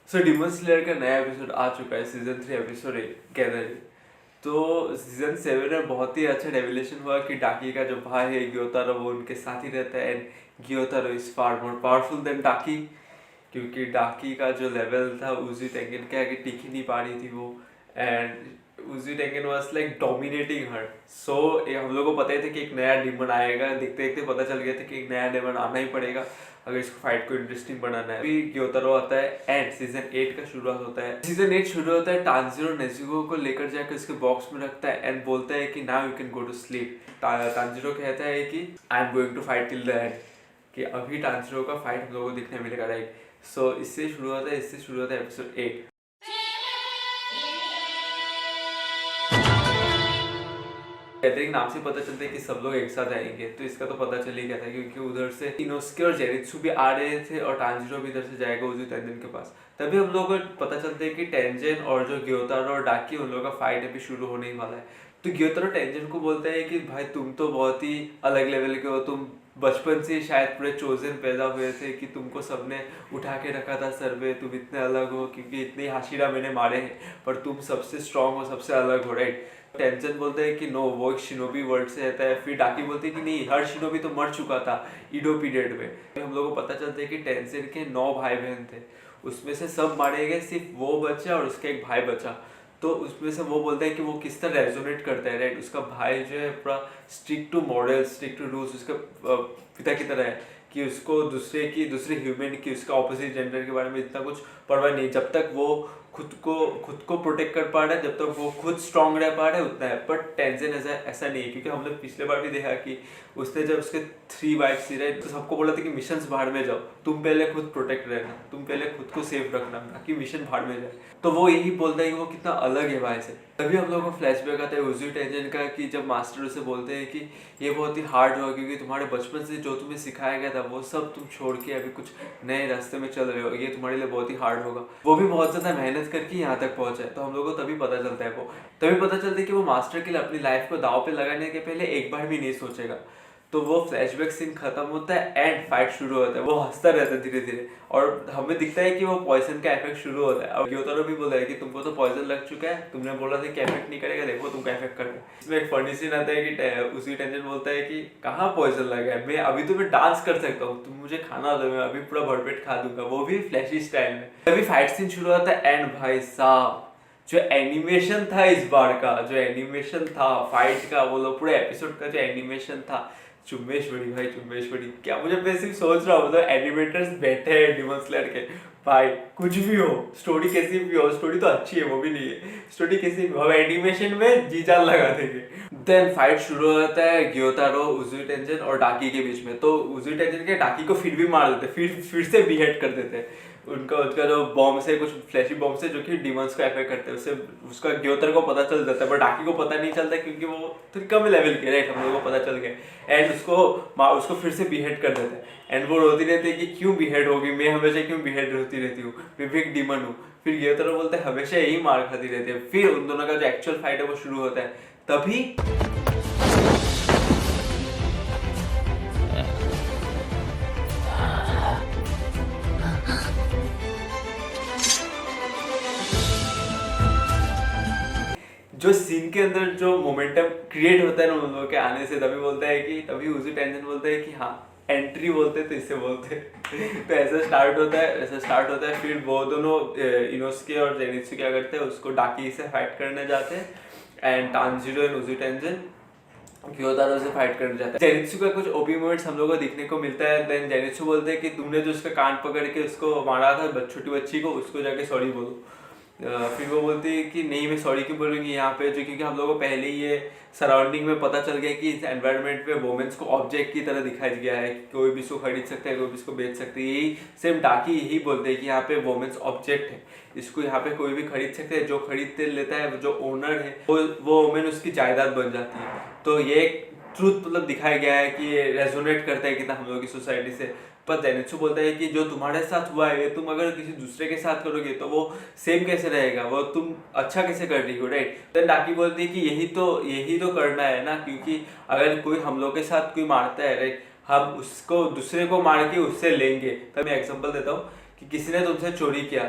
सो demon slayer का नया episode आ चुका है, सीजन 3 एपिसोड 8 गैदरिंग। तो सीजन 7 में बहुत ही अच्छा रेवलेशन हुआ कि डाकी का जो भाई है ग्योतारो वो उनके साथ ही रहता है, and Gyutaro is far more powerful than Daki, क्योंकि डाकी का जो लेवल था उजी टेंगन के आगे टिक ही नहीं पा रही थी वो, and Uzui Tengen was like dominating her. So हम लोगों को पता ही था कि एक नया डिमन आएगा, देखते देखते पता चल गया था कि एक नया डिमन आना ही पड़ेगा अगर इसको फाइट को इंटरेस्टिंग बनाना है। अभी ग्योतारो आता है एंड सीजन 8 का शुरुआत होता है। सीजन 8 शुरू होता है, टांजिरो नेजुको को लेकर जाकर उसके बॉक्स में रखता है एंड बोलता है कि now you can go to sleep. Tanjiro कहता है कि I am going to fight till the end, कि अभी टांजिरो का फाइट हम लोगों को दिखने मिलेगा, राइट। सो इससे शुरू होता है एपिसोड 8। गैदरिंग नाम से पता चलता है कि सब लोग एक साथ आएंगे, तो इसका तो पता चल ही गया था क्योंकि उधर से इनोस्के और जेनित्सु भी आ रहे थे और टांजिरो भी इधर से जाएगा उजी टेंजन के पास। तभी हम लोगों को पता चलता है कि टेंजन और जो ग्योतारो और डाकी उन लोगों का फाइट अभी शुरू होने ही वाला है। तो ग्योतारो टेंजन को बोलता है कि भाई तुम तो बहुत ही अलग लेवल के हो, तुम बचपन से शायद पूरे चोजन पैदा हुए थे कि तुमको सबने उठा के रखा था सर पे, तुम इतने अलग हो क्योंकि इतने हाशिरा मैंने मारे हैं, पर तुम सबसे स्ट्रांग हो, सबसे अलग हो, राइट। टेंशन बोलते हैं कि नो वो एक शिनोबी वर्ड से रहता है, फिर डाकी बोलते हैं कि नहीं हर शिनोबी तो मर चुका था ईडो पीरियड में। हम लोगों को पता चलता है कि टेंशन के 9 भाई बहन थे, उसमें से सब मारे गए, सिर्फ वो बचा और उसका एक भाई बचा। तो उसमें से वो बोलते हैं कि वो किस तरह रेजोनेट करता है, राइट। उसका भाई जो है पूरा strict to model, strict to rules उसका पिता की तरह है कि उसको दूसरे ह्यूमन की, उसका ऑपोजिट जेंडर के बारे में इतना कुछ परवाह नहीं, जब तक वो खुद को प्रोटेक्ट कर पा रहा है, जब तक वो खुद स्ट्रांग रह पा रहा है उतना है। पर टेंशन ऐसा नहीं है, क्योंकि हमने पिछले बार भी देखा कि उसने जब उसके 3 वाइफ्स थी, राइट, तो सबको बोला था कि मिशन बाहर में जाओ, तुम पहले खुद प्रोटेक्ट रहना, तुम पहले खुद को सेफ रखना ताकि मिशन बाहर में जाए। तो वो यही बोलता है कि वो कितना अलग है भाई से। तभी हम लोग को फ्लैशबैक आता है उजी टेंजन का कि जब मास्टर उसे बोलते हैं कि ये बहुत ही हार्ड होगा क्योंकि तुम्हारे बचपन से जो तुम्हें सिखाया गया था वो सब तुम छोड़ के अभी कुछ नए रास्ते में चल रहे हो, ये तुम्हारे लिए बहुत ही हार्ड होगा, वो भी बहुत ज़्यादा मेहनत करके यहाँ तक पहुँचा है। तो हम लोग को तभी पता चलता है कि वो मास्टर के लिए अपनी लाइफ को दाव पे लगाने के पहले एक बार भी नहीं सोचेगा। तो वो फ्लैशबैक सीन खत्म होता है एंड फाइट शुरू होता है, वो हंसता रहता है धीरे धीरे और हमें दिखता है कि वो पॉइजन का इफेक्ट शुरू होता है। और ग्योतारो भी बोला है कि तुमको तो पॉइजन लग चुका है, तुमने बोला था कि इफेक्ट नहीं करेगा, देखो तुमको इफेक्ट कर रहा है। इसमें एक फनी सीन आता है कि उसी टेंशन बोलता है कि कहाँ पॉइजन लगा है, मैं अभी तो मैं डांस कर सकता हूँ, तुम मुझे खाना दो, मैं अभी पूरा भरपेट खा दूंगा, वो भी फ्लैशी स्टाइल में। तभी फाइट सीन शुरू होता है एंड भाई साहब जो एनिमेशन था इस बार का, जो एनिमेशन था फाइट का, वो लोग पूरे एपिसोड का जो एनिमेशन था, चुम्बेश्वरी भाई चुम्बेश्वरी, क्या मुझे बेसिक सोच रहा हूँ मतलब एनिमेटर्स बैठे हैं डिमन स्लेयर के, भाई कुछ भी हो, स्टोरी कैसी भी हो, स्टोरी तो अच्छी है वो भी नहीं है, स्टोरी कैसी भी हो, एनिमेशन में जी जान लगा देंगे। देन फाइट शुरू होता है ग्योतारो, उजी टेंजन और डाकी के बीच में। तो उजी टेंजन के डाकी को फिर भी मार देते, फिर से बीहेड कर देते उनका जो बॉम्ब से, कुछ फ्लैशी बॉम्ब से जो कि डिमंस को अफेक्ट करते हैं, उससे उसका ग्योतर को पता चल जाता है, पर डाकी को पता नहीं चलता क्योंकि वो थोड़ी कम लेवल के, राइट, हम लोगों को पता चल गया एंड उसको फिर से बीहेड कर देते हैं एंड वो रोती रहती है कि क्यों बीहेड होगी, मैं हमेशा क्यों बीहेड होती रहती हूँ, मैं भी एक डिमन हूँ। फिर ग्योतर बोलते हैं हमेशा यही मार खाती रहती है। फिर उन दोनों का जो एक्चुअल फाइट है वो शुरू होता है। तभी जो सीन के अंदर जो मोमेंटम क्रिएट होता है ना उन लोगों के आने से, तभी बोलता है कि, तभी उसी टेंशन बोलता है कि हाँ एंट्री बोलते तो इससे बोलते तो ऐसा स्टार्ट होता है। फिर वो दोनों इनोस्के और जेनित्सु क्या करते हैं, उसको डाकी से फाइट करने जाते हैं एंड टांजिरो एंड उजी टेंशन ग्योतारो से फाइट करने जाता है। जेनित्सु का कुछ ओपी मोमेंट्स हम लोगों को दिखने को मिलता है। देन जेनित्सु बोलते हैं कि तुमने जो उसका कान पकड़ के उसको मारा था छोटी बच्ची को, उसको जाके सॉरी बोलो। फिर वो बोलती है कि नहीं मैं सॉरी क्यों बोलूँगी यहाँ पे, जो क्योंकि हम लोगों को पहले ही ये सराउंडिंग में पता चल गया कि इस एनवायरनमेंट में वोमेंस को ऑब्जेक्ट की तरह दिखाया गया है, कोई भी इसको खरीद सकता है, कोई भी इसको बेच सकता है। यही सेम डाकी यही बोलते हैं कि यहाँ पे वोमेंस ऑब्जेक्ट है, इसको यहाँ पे कोई भी खरीद सकता है, जो खरीद लेता है, जो ओनर है वो वोमेन उसकी जायदाद बन जाती है। तो ये एक ट्रूथ मतलब दिखाया गया है कि ये रेजोनेट करता है कितना हम लोगों की सोसाइटी से। पर जेनित्सु बोलता है कि जो तुम्हारे साथ हुआ है तुम अगर किसी दूसरे के साथ करोगे तो वो सेम कैसे रहेगा, वो तुम अच्छा कैसे कर रही हो, राइट। देन डाकी बोलती है कि यही तो करना है ना, क्योंकि अगर कोई हम लोग के साथ कोई मारता है, राइट, हम उसको दूसरे को मार के उससे लेंगे। तब मैं एग्जांपल देता हूँ कि किसी ने तुमसे चोरी किया,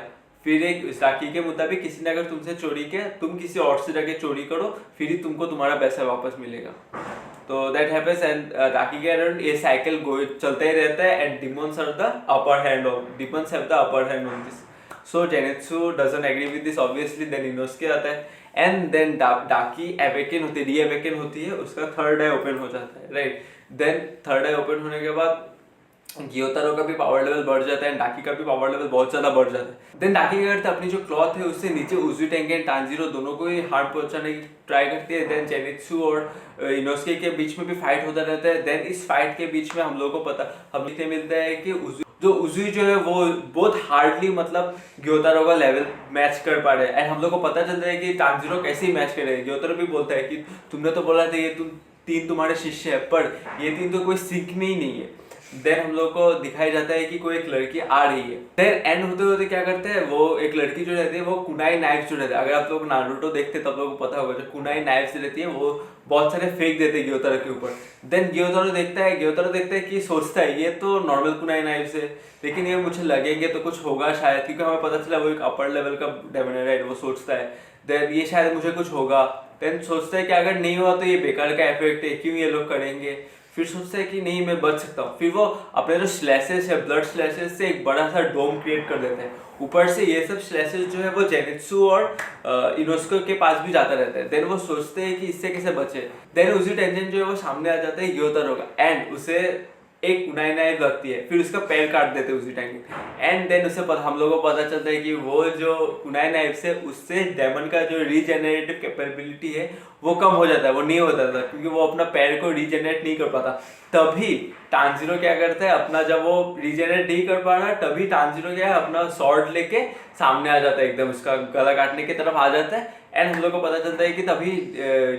फिर एक राखी के मुताबिक किसी ने अगर तुमसे चोरी किया, तुम किसी और से जाके चोरी करो, फिर ही तुमको तुम्हारा पैसा वापस मिलेगा। तो दैट हैपेंस एंड राखी के अराउंड ये साइकिल चलता ही रहता है and demons are the upper hand on, demons have the upper hand on this. So Zenitsu doesn't agree with this obviously, then Inosuke आता है एंड देन डाकी अवेकन होती है, री अवेकन होती है, उसका थर्ड आई ओपन हो जाता है, right. Then third eye open होने के बाद ग्योतारो का भी पावर लेवल बढ़ जाता है, डाकी का भी पावर लेवल बहुत ज्यादा बढ़ जाता है। देन डाकी क्या करता है, अपनी जो क्लॉथ है उससे नीचे उजुई टेंगेन तांजीरो दोनों को ही हार्म पहुंचाने की ट्राई करती है। देन जेनित्सु और इनोस्के के बीच में भी फाइट होता रहता है। देन इस फाइट के बीच में हम लोगों को हमें मिलता है कि उजुई जो है वो बहुत हार्डली मतलब ग्योतारो का लेवल मैच कर पा रहे हैं एंड हम लोग को पता चलता है कि तांजीरो कैसे ही मैच करे। ग्योतारो भी बोलता है कि तुमने तो बोला था ये तीन तुम्हारे शिष्य है, पर ये तीन तो कोई सीख में ही नहीं है। देन हम लोग को दिखाई जाता है कि कोई एक लड़की आ रही है। देन एंड होते होते क्या करते हैं, वो एक लड़की जो रहती है वो कुनाई नाइफ जो रहते हैं, अगर आप लोग नारुतो देखते तब लोगों को पता होगा, जो कुनाई नाइफ से रहती है वो बहुत सारे फेंक देते हैं ग्योतारो के ऊपर। देन ग्योतारो देखता है कि सोचता है ये तो नॉर्मल कुनाई नाइफ से, लेकिन ये मुझे लगेंगे तो कुछ होगा शायद, क्योंकि हमें पता चला वो एक अपर लेवल का डेमन है, राइट। वो सोचता है देन ये शायद मुझे कुछ होगा। देन सोचता है कि अगर नहीं हुआ तो ये बेकार का इफेक्ट है, क्यों ये लोग करेंगे। फिर सोचता है कि नहीं मैं बच सकता हूँ। फिर वो अपने जो स्लैशेस है, ब्लड स्लैशेस से एक बड़ा सा डोम क्रिएट कर देते हैं। ऊपर से ये सब स्लैशेस जो है वो जेनित्सु और इनोस्के के पास भी जाता रहता है। देन वो सोचते हैं कि इससे कैसे बचे। देन उसी टेंशन जो है वो सामने आ जाता है ग्योतारो का एंड उसे एक कुनाई नाइफ लगती है, फिर उसका पैर काट देते हैं उसी टाइम एंड देन उसे हम लोगों को पता चलता है कि वो जो कुनाई नाइफ से उससे डेमन का जो रीजेनरेटिव कैपेबिलिटी है वो कम हो जाता है, वो नहीं होता था, क्योंकि वो अपना पैर को रीजेनरेट नहीं कर पाता। तभी टांजीरो क्या करता है, अपना जब वो रीजेनरेट नहीं कर पा रहा तभी टांजीरो क्या है अपना स्वॉर्ड लेके सामने आ जाता है, एकदम उसका गला काटने की तरफ आ जाता है एंड हम लोग को पता चलता है कि तभी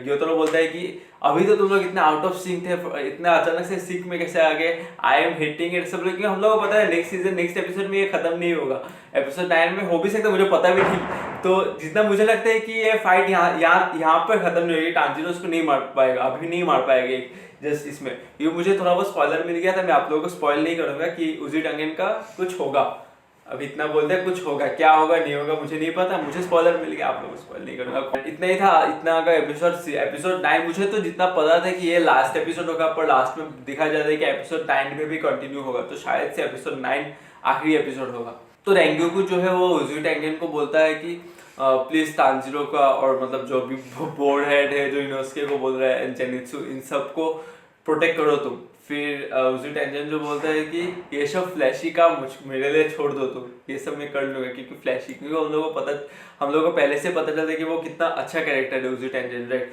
ग्योतारो बोलता है कि अभी तो तुम लोग इतना आउट ऑफ सिंक थे, इतना अचानक से सिंक में कैसे आ गए, आई एम हिटिंग इट सब लोग, क्योंकि हम लोग को पता है नेक्स्ट सीजन नेक्स्ट एपिसोड में ये खत्म नहीं होगा, एपिसोड 9 में हो भी सकता है, मुझे पता भी नहीं। तो जितना मुझे लगता है कि ये फाइट यहाँ पर खत्म नहीं होगी, टांजीरो उसको नहीं मार पाएगा, अभी नहीं मार पाएगा जस्ट इसमें। ये मुझे थोड़ा बहुत स्पॉइलर मिल गया था, मैं आप लोगों को स्पॉइल नहीं करूंगा कि उजुई टेंगेन का कुछ होगा, अब इतना बोलते हैं कुछ होगा, क्या होगा नहीं होगा मुझे नहीं पता, मुझे स्पॉइलर मिल गया, आप लोगों को स्पॉइल नहीं करूंगा। इतना ही था, इतना का एपिसोड 9। मुझे तो जितना पता था कि ये लास्ट एपिसोड होगा, पर लास्ट में दिखा जाता है कि एपिसोड 9 में भी कंटिन्यू होगा, तो शायद से एपिसोड 9 आखिरी एपिसोड होगा। तो रेंग्योकू जो है वो उजुई टेंगेन को बोलता है कि प्लीज तांजीरो का और मतलब जो भी बोर्ड हेड है जो इनोस्के को बोल रहा है जेनित्सु, इन सबको प्रोटेक्ट करो तुम। फिर उजुई टेंगेन जो बोलता है कि ये सब फ्लैशी का मेरे लिए छोड़ दो तुम, ये सब मैं कर लूंगा, क्योंकि फ्लैशी, क्योंकि हम लोगों को पहले से पता चलता है कि वो कितना अच्छा कैरेक्टर है उजुई टेंगेन, राइट।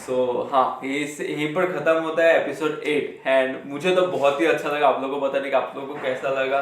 सो हाँ, यहीं पर खत्म होता है एपिसोड 8 एंड मुझे तो बहुत ही अच्छा लगा। आप लोगों को पता नहीं कि आप लोगों को कैसा लगा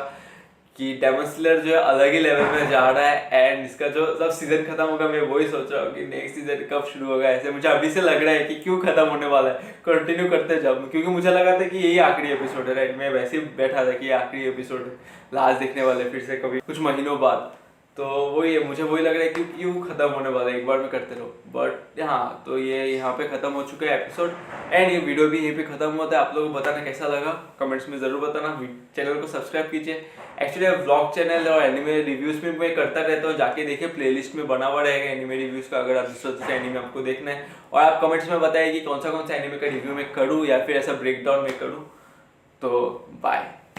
कि डेमन स्लेयर जो है अलग ही लेवल में जा रहा है एंड इसका जो जब सीजन खत्म होगा मैं वही सोच रहा हूँ कि नेक्स्ट सीजन कब शुरू होगा। ऐसे मुझे अभी से लग रहा है कि क्यों खत्म होने वाला है, कंटिन्यू करते जब, क्योंकि मुझे लगा था कि यही आखिरी एपिसोड है, राइट। मैं वैसे ही बैठा था कि ये आखिरी एपिसोड है, लास्ट देखने वाले फिर से कभी कुछ महीनों बाद, तो वही है, मुझे वही लग रहा है कि क्यों खत्म होने वाला है, एक बार में करते रहो। बट हाँ, तो ये यहाँ पे खत्म हो चुका है एपिसोड एंड ये वीडियो भी यहीं पे खत्म होता है। आप लोगों को बताना कैसा लगा, कमेंट्स में जरूर बताना, चैनल को सब्सक्राइब कीजिए। एक्चुअली व्लॉग चैनल और एनिमे रिव्यूज में मैं करता रहता हूँ, जाके देखिए प्लेलिस्ट में बना हुआ रहेगा एनिमे रिव्यूज का, अगर आप दूसरा एनिमे आपको देखना है। और आप कमेंट्स में बताइए कि कौन सा एनिमे का रिव्यू मैं करूँ या फिर ऐसा ब्रेकडाउन में करूँ। तो बाय।